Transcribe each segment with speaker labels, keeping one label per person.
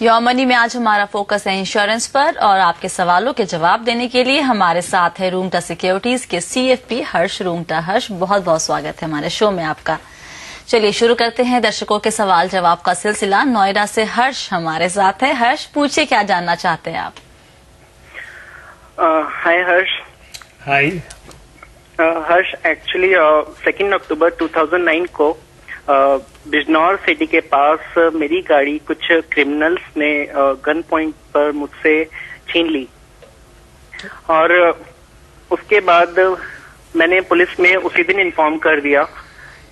Speaker 1: Your money में आज हमारा फोकस है इंश्योरेंस पर और आपके सवालों के जवाब देने के लिए हमारे साथ है रूंगटा सिक्योरिटीज के CFP हर्ष रूंगटा। हर्ष, बहुत बहुत स्वागत है हमारे शो में आपका। चलिए शुरू करते हैं दर्शकों के सवाल जवाब का सिलसिला। नोएडा से हर्ष हमारे साथ है। हर्ष, पूछिए, क्या जानना चाहते हैं आप?
Speaker 2: हाय हर्ष।
Speaker 3: हाय
Speaker 2: हर्ष, एक्चुअली 2 अक्टूबर 2009 को बिजनौर सिटी के पास मेरी गाड़ी कुछ क्रिमिनल्स ने गन पॉइंट पर मुझसे छीन ली और उसके बाद मैंने पुलिस में उसी दिन इन्फॉर्म कर दिया।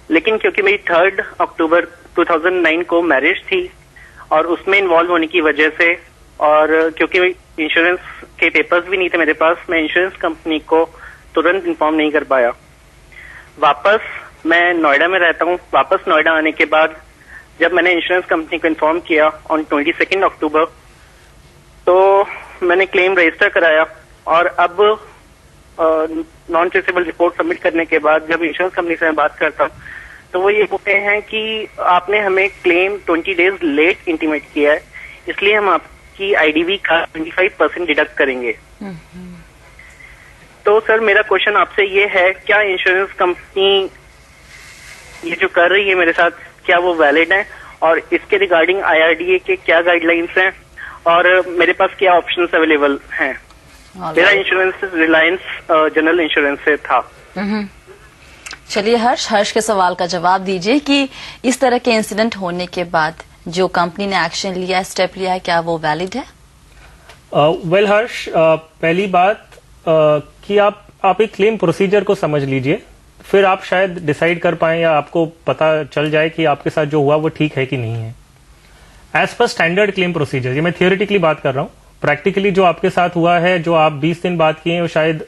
Speaker 2: लेकिन क्योंकि मेरी 3 अक्टूबर 2009 को मैरिज थी और उसमें इन्वॉल्व होने की वजह से और क्योंकि इंश्योरेंस के पेपर्स भी नहीं थे मेरे पास, मैं इंश्योरेंस कंपनी को तुरंत इन्फॉर्म नहीं कर पाया। वापस मैं नोएडा में रहता हूँ। वापस नोएडा आने के बाद जब मैंने इंश्योरेंस कंपनी को इन्फॉर्म किया ऑन 22 अक्टूबर, तो मैंने क्लेम रजिस्टर कराया और अब नॉन ट्रेसेबल रिपोर्ट सबमिट करने के बाद जब इंश्योरेंस कंपनी से मैं बात करता हूँ तो वो ये बोलते हैं कि आपने हमें क्लेम 20 डेज लेट इंटीमेट किया है, इसलिए हम आपकी IDV का 25% डिडक्ट करेंगे। तो सर, मेरा क्वेश्चन आपसे ये है, क्या इंश्योरेंस कंपनी ये जो कर रही है मेरे साथ, क्या वो वैलिड है और इसके रिगार्डिंग IRDA के क्या गाइडलाइंस हैं और मेरे पास क्या ऑप्शंस अवेलेबल हैं? मेरा इंश्योरेंस रिलायंस जनरल इंश्योरेंस से था।
Speaker 1: चलिए हर्ष के सवाल का जवाब दीजिए कि इस तरह के इंसिडेंट होने के बाद जो कंपनी ने एक्शन लिया, स्टेप लिया है, क्या वो वैलिड है?
Speaker 3: वेल हर्ष, पहली बात कि आप एक क्लेम प्रोसीजर को समझ लीजिए, फिर आप शायद डिसाइड कर पाएं या आपको पता चल जाए कि आपके साथ जो हुआ वो ठीक है कि नहीं है। As per standard claim procedure, ये मैं थियोरेटिकली बात कर रहा हूँ, प्रैक्टिकली जो आपके साथ हुआ है, जो आप 20 दिन बाद किए, वो शायद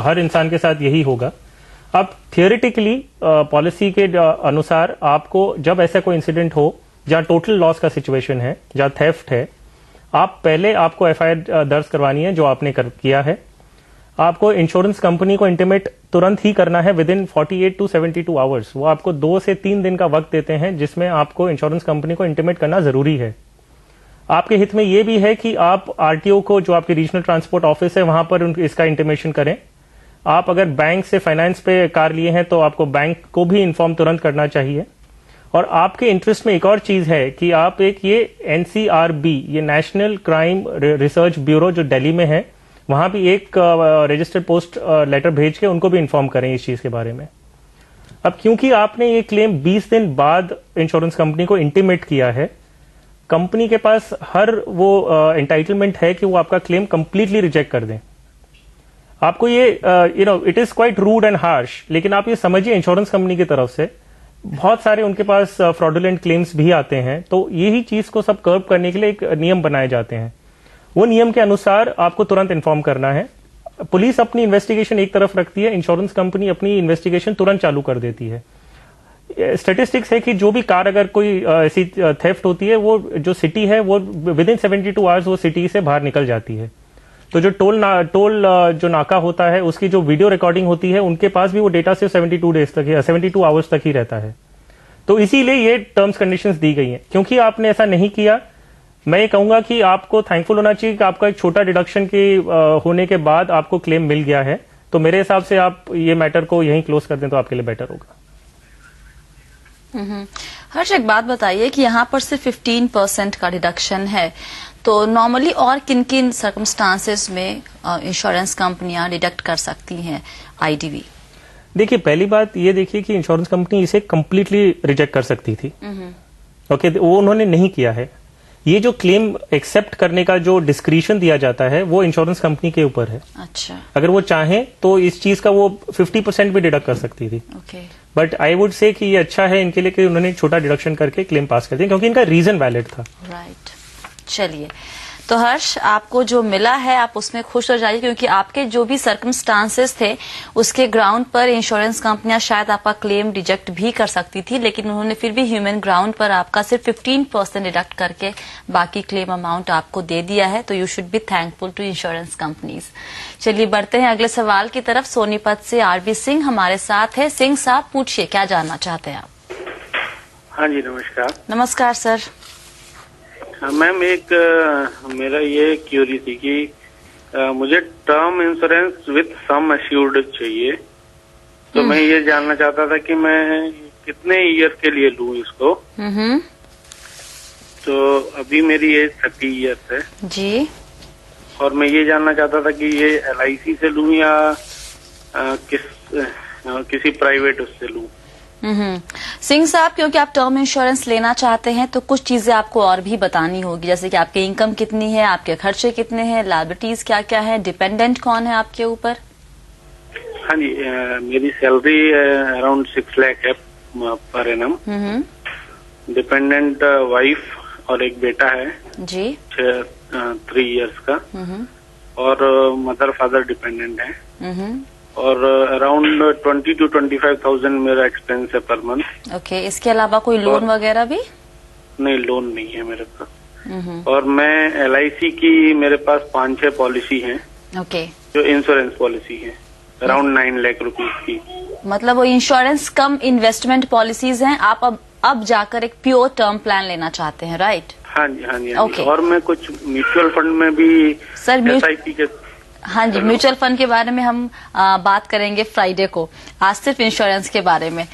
Speaker 3: हर इंसान के साथ यही होगा। अब थियोरेटिकली पॉलिसी के अनुसार आपको जब ऐसा कोई इंसिडेंट हो जहां टोटल लॉस का सिचुएशन है, जहां थेफ्ट है, आपको FIR दर्ज करवानी है, जो आपने किया है। आपको इंश्योरेंस कंपनी को इंटीमेट तुरंत ही करना है, विद इन 48 to 72 आवर्स। वो आपको 2 से 3 दिन का वक्त देते हैं, जिसमें आपको इंश्योरेंस कंपनी को इंटीमेट करना जरूरी है। आपके हित में यह भी है कि आप RTO को, जो आपके रीजनल ट्रांसपोर्ट ऑफिस है, वहां पर इसका इंटीमेशन करें। आप अगर बैंक से फाइनेंस पे कार लिए हैं तो आपको बैंक को भी इन्फॉर्म तुरंत करना चाहिए। और आपके इंटरेस्ट में एक और चीज है कि आप ये NCRB, ये नेशनल क्राइम रिसर्च ब्यूरो जो दिल्ली में है, वहां भी एक रजिस्टर्ड पोस्ट लेटर भेज के उनको भी इन्फॉर्म करें इस चीज के बारे में। अब क्योंकि आपने ये क्लेम 20 दिन बाद इंश्योरेंस कंपनी को इंटीमेट किया है, कंपनी के पास हर वो एंटाइटलमेंट है कि वो आपका क्लेम कंप्लीटली रिजेक्ट कर दें। आपको ये it is quite rude and harsh, लेकिन आप ये समझिए इंश्योरेंस कंपनी की तरफ से बहुत सारे उनके पास फ्रॉडुलेंट क्लेम्स भी आते हैं, तो यही चीज को सब कर्व करने के लिए एक नियम बनाए जाते हैं। वो नियम के अनुसार आपको तुरंत इन्फॉर्म करना है। पुलिस अपनी इन्वेस्टिगेशन एक तरफ रखती है, इंश्योरेंस कंपनी अपनी इन्वेस्टिगेशन तुरंत चालू कर देती है। स्टेटिस्टिक्स है कि जो भी कार अगर कोई ऐसी थेफ्ट होती है, वो जो सिटी है वो विद इन 72 आवर्स वो सिटी से बाहर निकल जाती है। तो जो टोल जो नाका होता है, उसकी जो वीडियो रिकॉर्डिंग होती है, उनके पास भी वो डेटा सिर्फ 72 आवर्स तक ही रहता है। तो इसीलिए ये टर्म्स कंडीशंस दी गई हैं। क्योंकि आपने ऐसा नहीं किया, मैं ये कहूंगा कि आपको थैंकफुल होना चाहिए कि आपका एक छोटा डिडक्शन के होने के बाद आपको क्लेम मिल गया है। तो मेरे हिसाब से आप ये मैटर को यहीं क्लोज कर दें तो आपके लिए बेटर होगा।
Speaker 1: हर्ष, एक बात बताइए कि यहाँ पर सिर्फ 15% का डिडक्शन है, तो नॉर्मली और किन किन सर्कमस्टांसेस में इंश्योरेंस कंपनियां डिडक्ट कर सकती हैं IDV?
Speaker 3: देखिए, पहली बात ये देखिए कि इंश्योरेंस कंपनी इसे कंप्लीटली रिजेक्ट कर सकती थी। ओके, वो उन्होंने नहीं किया है। ये जो क्लेम एक्सेप्ट करने का जो डिस्क्रिशन दिया जाता है वो इंश्योरेंस कंपनी के ऊपर है।
Speaker 1: अच्छा,
Speaker 3: अगर वो चाहे तो इस चीज का वो 50% भी डिडक्ट कर सकती थी। बट आई वुड से कि ये अच्छा है इनके लिए कि उन्होंने एक छोटा डिडक्शन करके क्लेम पास कर दिया, क्योंकि इनका रीजन वैलिड था।
Speaker 1: राइट। चलिए, तो हर्ष, आपको जो मिला है आप उसमें खुश हो जाइए, क्योंकि आपके जो भी सर्कमस्टांसेस थे उसके ग्राउंड पर इंश्योरेंस कंपनियां शायद आपका क्लेम रिजेक्ट भी कर सकती थी, लेकिन उन्होंने फिर भी ह्यूमन ग्राउंड पर आपका सिर्फ 15% डिडक्ट करके बाकी क्लेम अमाउंट आपको दे दिया है। तो you should be thankful to insurance companies. चलिए बढ़ते हैं अगले सवाल की तरफ। सोनीपत से RB सिंह हमारे साथ है। सिंह साहब, पूछिए, क्या जानना चाहते हैं आप?
Speaker 2: हाँ जी, नमस्कार।
Speaker 1: नमस्कार सर।
Speaker 4: मैम एक मेरा ये क्यूरी थी कि मुझे term insurance with sum assured चाहिए, तो मैं ये जानना चाहता था कि मैं कितने ईयर के लिए लूं इसको। तो अभी मेरी एज 30 ईयर्स है
Speaker 1: जी,
Speaker 4: और मैं ये जानना चाहता था कि ये LIC से लूं या किसी प्राइवेट उससे लूं।
Speaker 1: सिंह साहब, क्योंकि आप टर्म इंश्योरेंस लेना चाहते हैं तो कुछ चीजें आपको और भी बतानी होगी, जैसे कि आपकी इनकम कितनी है, आपके खर्चे कितने हैं, लायबिलिटीज क्या क्या है, डिपेंडेंट कौन है आपके ऊपर।
Speaker 4: हाँ जी, मेरी सैलरी अराउंड 6 लाख है पर एनम। डिपेंडेंट वाइफ और एक बेटा है
Speaker 1: जी,
Speaker 4: 3 इयर्स का, और मदर फादर डिपेंडेंट है, और अराउंड 20 to 25,000 मेरा एक्सपेंस है पर मंथ।
Speaker 1: ओके, इसके अलावा कोई लोन वगैरह भी?
Speaker 4: नहीं, लोन नहीं है मेरे पास। और मैं LIC की मेरे पास 5-6 पॉलिसी हैं।
Speaker 1: ओके,
Speaker 4: जो इंश्योरेंस पॉलिसी है अराउंड 9 लाख रुपीज की।
Speaker 1: मतलब वो इंश्योरेंस कम इन्वेस्टमेंट पॉलिसीज हैं। आप अब जाकर एक प्योर टर्म प्लान लेना चाहते हैं, राइट?
Speaker 4: हाँ जी, हाँ जी,
Speaker 1: Okay.
Speaker 4: और मैं कुछ म्यूचुअल फंड में भी
Speaker 1: सर
Speaker 4: SIP के।
Speaker 1: हाँ जी, म्यूचुअल फंड के बारे में हम बात करेंगे फ्राइडे को। आज सिर्फ इंश्योरेंस के बारे में।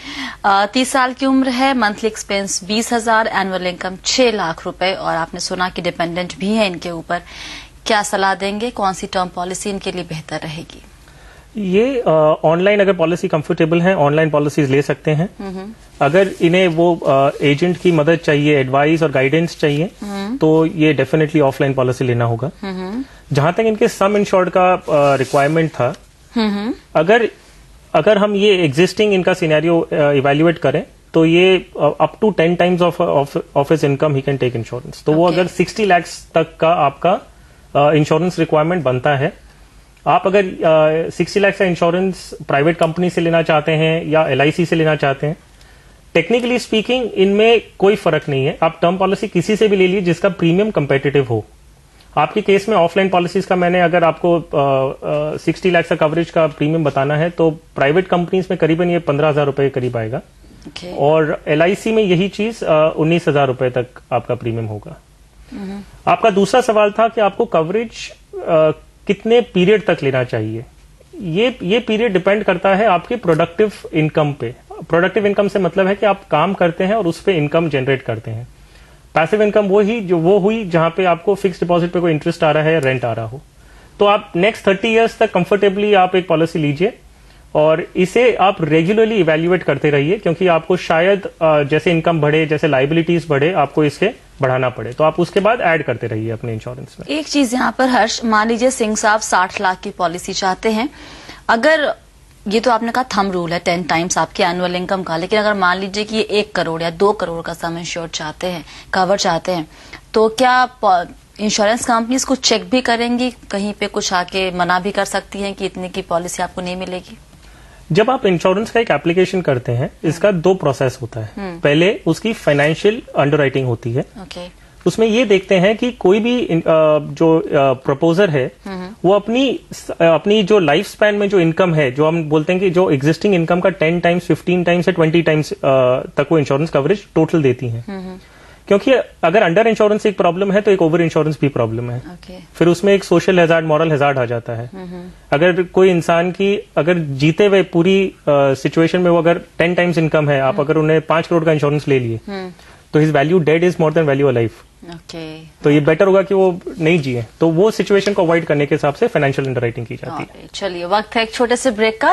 Speaker 1: 30 साल की उम्र है, monthly expense 20,000, annual income 6 lakh रुपए, और आपने सुना कि डिपेंडेंट भी है इनके ऊपर। क्या सलाह देंगे, कौन सी टर्म पॉलिसी इनके लिए बेहतर रहेगी?
Speaker 3: ये ऑनलाइन अगर पॉलिसी कंफर्टेबल है, ऑनलाइन पॉलिसीज ले सकते हैं। अगर इन्हें वो एजेंट की मदद चाहिए, एडवाइस और गाइडेंस चाहिए, तो ये डेफिनेटली ऑफलाइन पॉलिसी लेना होगा। जहां तक इनके सम इंश्योर्ड का रिक्वायरमेंट था, अगर हम ये एग्जिस्टिंग इनका सिनेरियो इवेल्युएट करें तो ये up to 10 times of his income he can take insurance. तो वो अगर 60 लाख तक का आपका इंश्योरेंस रिक्वायरमेंट बनता है। आप अगर 60 लाख का इंश्योरेंस प्राइवेट कंपनी से लेना चाहते हैं या LIC से लेना चाहते हैं, टेक्निकली स्पीकिंग इनमें कोई फर्क नहीं है। आप टर्म पॉलिसी किसी से भी ले लीजिए जिसका प्रीमियम कंपेटिटिव हो। आपके केस में ऑफलाइन पॉलिसीज का मैंने अगर आपको 60 लाख का कवरेज का प्रीमियम बताना है तो प्राइवेट कंपनीज में करीबन ये 15,000 रुपए करीब आएगा। और LIC में यही चीज 19,000 रुपए तक आपका प्रीमियम होगा। आपका दूसरा सवाल था कि आपको कवरेज कितने पीरियड तक लेना चाहिए। ये पीरियड डिपेंड करता है आपके प्रोडक्टिव इनकम पे। प्रोडक्टिव इनकम से मतलब है कि आप काम करते हैं और उस पे इनकम जनरेट करते हैं। पैसिव इनकम वो हुई जहां पे आपको फिक्स डिपॉजिट पे कोई इंटरेस्ट आ रहा है या रेंट आ रहा हो। तो आप नेक्स्ट 30 इयर्स तक कंफर्टेबली आप एक पॉलिसी लीजिए और इसे आप रेगुलरली इवेल्युएट करते रहिए, क्योंकि आपको शायद जैसे इनकम बढ़े, जैसे लाइबिलिटीज बढ़े, आपको इसके बढ़ाना पड़े, तो आप उसके बाद ऐड करते रहिए अपने इंश्योरेंस में।
Speaker 1: एक चीज यहाँ पर हर्ष, मान लीजिए सिंह साहब 60 लाख की पॉलिसी चाहते हैं। अगर ये तो आपने कहा थंब रूल है 10 टाइम्स आपके एनुअल इनकम का, लेकिन अगर मान लीजिए कि ये 1 करोड़ या 2 करोड़ का सम इंश्योर चाहते हैं, कवर चाहते हैं, तो क्या इंश्योरेंस कंपनीज कुछ चेक भी करेंगी, कहीं पे कुछ आके मना भी कर सकती हैं कि इतने की पॉलिसी आपको नहीं मिलेगी?
Speaker 3: जब आप इंश्योरेंस का एक एप्लीकेशन करते हैं, इसका 2 प्रोसेस होता है। पहले उसकी फाइनेंशियल अंडरराइटिंग होती है। उसमें ये देखते हैं कि कोई भी जो प्रपोजर है वो अपनी जो लाइफ स्पैन में जो इनकम है, जो हम बोलते हैं कि जो एग्जिस्टिंग इनकम का 10 टाइम्स, 15 टाइम्स या 20 टाइम्स तक वो इंश्योरेंस कवरेज टोटल देती हैं। क्योंकि अगर अंडर इंश्योरेंस एक प्रॉब्लम है तो एक ओवर इंश्योरेंस भी प्रॉब्लम है। फिर उसमें एक सोशल हैजार्ड, मॉरल हैजार्ड आ जाता है। अगर कोई इंसान की अगर जीते हुए पूरी सिचुएशन में वो अगर 10 टाइम्स इनकम है, आप अगर उन्हें 5 करोड़ का इंश्योरेंस ले लिए, तो his value dead is more than value of life. तो ये बेटर होगा कि वो नहीं जिए। तो वो सिचुएशन को अवॉइड करने के हिसाब से फाइनेंशियल अंडरराइटिंग की जाती है।
Speaker 1: चलिए, वक्त है एक छोटे से ब्रेक का।